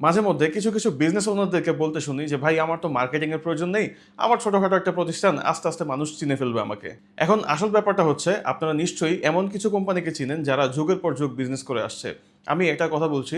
মাঝে মধ্যে কিছু বিজনেস ওনারদেরকে বলতে শুনি যে ভাই আমার তো মার্কেটিং এর প্রয়োজন নেই, আমার ছোটখাটো একটা প্রতিষ্ঠান, আস্তে আস্তে মানুষ চিনে ফেলবে আমাকে। এখন আসল ব্যাপারটা হচ্ছে আপনারা নিশ্চয়ই এমন কিছু কোম্পানিকে চিনেন যারা যুগের পর যুগ বিজনেস করে আসছে। আমি একটা কথা বলছি,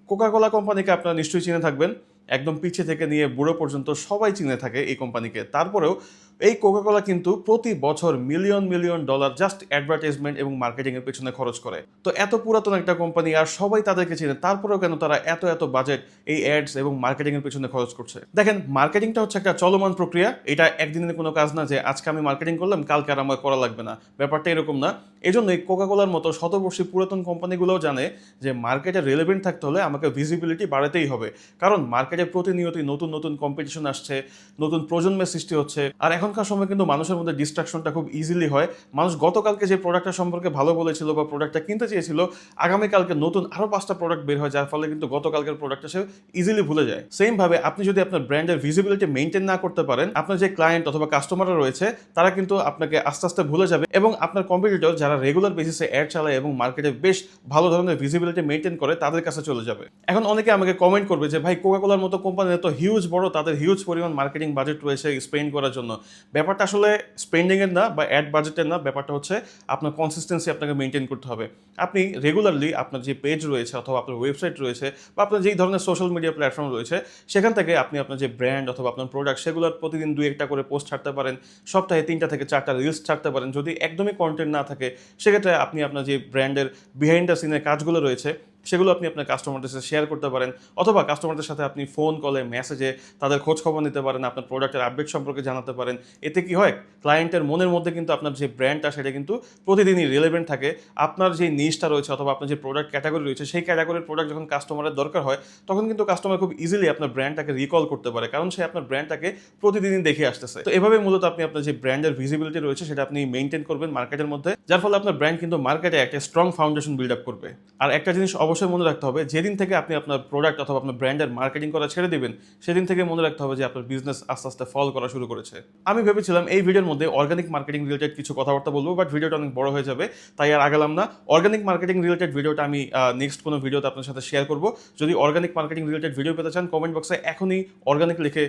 কোকা কোলা কোম্পানিকে আপনারা নিশ্চয়ই চিনে থাকবেন। একদম পিছে থেকে নিয়ে বুড়ো পর্যন্ত সবাই চিনে থাকে এই কোম্পানিকে। তারপরেও এই কোকা কোলা কিন্তু প্রতি বছর million million dollar just advertisement এবং মার্কেটিং এর পেছনে খরচ করে। তো এত পুরাতন একটা কোম্পানি আর সবাই তাদেরকে চিনে, তারপরেও কেন তারা এত এত বাজেট এই অ্যাডস এবং মার্কেটিং এর পেছনে খরচ করছে? দেখেন, মার্কেটিংটা হচ্ছে একটা চলমান প্রক্রিয়া। এটা একদিনের কোনো কাজ না যে আজকে আমি মার্কেটিং করলাম কালকে আর আমার করা লাগবে না। ব্যাপারটা এরকম না। এজন্যই কোকা কোলার মতো শতবর্ষী পুরাতন কোম্পানিগুলোও জানে যে মার্কেটে রেলেভেন্ট থাকতে হলে আমাকে ভিজিবিলিটি বাড়াতেই হবে। কারণ মার্কেটে প্রতিনিয়তই নতুন নতুন কম্পিটিশন আসছে, নতুন প্রজন্মের সৃষ্টি হচ্ছে। আর এখনকার সময় কিন্তু মানুষের মধ্যে ডিস্ট্রাকশনটা খুব ইজিলি হয়। মানুষ গতকালকে যে প্রোডাক্টটা সম্পর্কে ভালো বলেছিল বা প্রোডাক্টটা কিনতে চেয়েছিল, আগামীকালকে নতুন আরও 5টা প্রোডাক্ট বের হয়, যার ফলে কিন্তু গতকালকের প্রোডাক্টটা সে ইজিলি ভুলে যায়। সেম ভাবে আপনি যদি আপনার ব্র্যান্ডের ভিজিবিলিটি মেনটেন না করতে পারেন, আপনার যে ক্লায়েন্ট অথবা কাস্টমাররা রয়েছে তারা কিন্তু আপনাকে আস্তে আস্তে ভুলে যাবে এবং আপনার কম্পিটিটর যারা রেগুলার বেসিসে অ্যাড চালায় এবং মার্কেটে বেশ ভালো ধরনের ভিজিবিলিটি মেনটেন করে তাদের কাছে চলে যাবে। এখন অনেকে আমাকে কমেন্ট করবে যে ভাই কোকা কোলার মতো কোম্পানি এত হিউজ বড়, তাদের হিউজ পরিমাণ মার্কেটিং বাজেট রয়েছে স্পেন্ড করার জন্য। ব্যাপারটা আসলে স্পেন্ডিং এর না বা অ্যাড বাজেটের না, ব্যাপারটা হচ্ছে আপনার কনসিস্টেন্সি আপনাকে মেনটেন করতে হবে। আপনি রেগুলারলি আপনার যে পেজ রয়েছে অথবা আপনার ওয়েবসাইট রয়েছে বা আপনার যেই ধরনের সোশ্যাল মিডিয়া প্ল্যাটফর্ম রয়েছে, সেখান থেকে আপনি আপনার যে ব্র্যান্ড অথবা আপনার প্রোডাক্ট সেগুলোর প্রতিদিন 2-1টা করে পোস্ট ছাড়তে পারেন, সপ্তাহে 3টা থেকে 4টা রিলস ছাড়তে পারেন। যদি একদমই কন্টেন্ট না থাকে, সেক্ষেত্রে আপনি আপনার যে ব্র্যান্ডের বিহাইন্ড দ্য সিনের কাজগুলো রয়েছে সেগুলো আপনি আপনার কাস্টমারদের সাথে শেয়ার করতে পারেন, অথবা কাস্টমারদের সাথে আপনি ফোন কলে মেসেজে তাদের খোঁজ খবর নিতে পারেন, আপনার প্রোডাক্টের আপডেট সম্পর্কে জানাতে পারেন। এতে কি হয়, ক্লায়েন্টের মনের মধ্যে কিন্তু আপনার যে ব্র্যান্ডটা সেটা কিন্তু প্রতিদিনই রিলেভেন্ট থাকে। আপনার যে নিশটা রয়েছে অথবা আপনার যে প্রোডাক্ট ক্যাটাগরি রয়েছে, সেই ক্যাটাগরির প্রোডাক্ট যখন কাস্টমারের দরকার হয়, তখন কিন্তু কাস্টমার খুব ইজিলি আপনার ব্র্যান্ডটাকে রিকল করতে পারে, কারণ সে আপনার ব্র্যান্ডটাকে প্রতিদিনই দেখে আসতেছে। তো এভাবে মূলত আপনি আপনার যে ব্র্যান্ডের ভিজিবিলিটি রয়েছে সেটা আপনি মেনটেন করবেন মার্কেটের মধ্যে, যার ফলে আপনার ব্র্যান্ড কিন্তু মার্কেটে একটা স্ট্রং ফাউন্ডেশন বিল্ড আপ করবে। আর একটা জিনিস অবশ্যই মনে রাখতে হবে, যেদিন থেকে আপনি আপনার প্রোডাক্ট অথবা আপনার ব্র্যান্ডের মার্কেটিং করা ছেড়ে দিবেন, সেদিন থেকে মনে রাখতে হবে যে আপনার বিজনেস আস্তে আস্তে ফল করা শুরু করেছে। আমি ভেবেছিলাম এই ভিডিওর মধ্যে অর্গানিক মার্কেটিং রিলেটেড কিছু কথাবার্তা বলবো, বাট ভিডিওটা অনেক বড় হয়ে যাবে, তাই আর আগালাম না। অর্গানিক মার্কেটিং রিলেটেড ভিডিওটা আমি নেক্সট কোনো ভিডিওতে আপনার সাথে শেয়ার করবো। যদি অর্গানিক মার্কেটিং রিলেটেড ভিডিও পেতে চান, কমেন্ট বক্সে এখনই অর্গানিক লিখে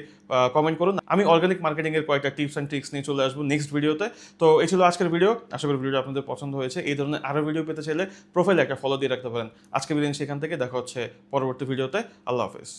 কমেন্ট করুন। আমি অর্গানিক মার্কেটিং এর কয়েকটা টিপস অ্যান্ড ট্রিক্স নিয়ে চলে আসবো নেক্সট ভিডিওতে। তো এই ছিল আজকের ভিডিও। আশা করি ভিডিওটা আপনাদের পছন্দ হয়েছে। এই ধরনের আরও ভিডিও পেতে চাইলে প্রোফাইলে একটা ফলো দিয়ে রাখতে পারেন। আজকে বিদিন সেখান থেকে দেখা হচ্ছে পরবর্তী ভিডিওতে। আল্লাহ হাফেজ।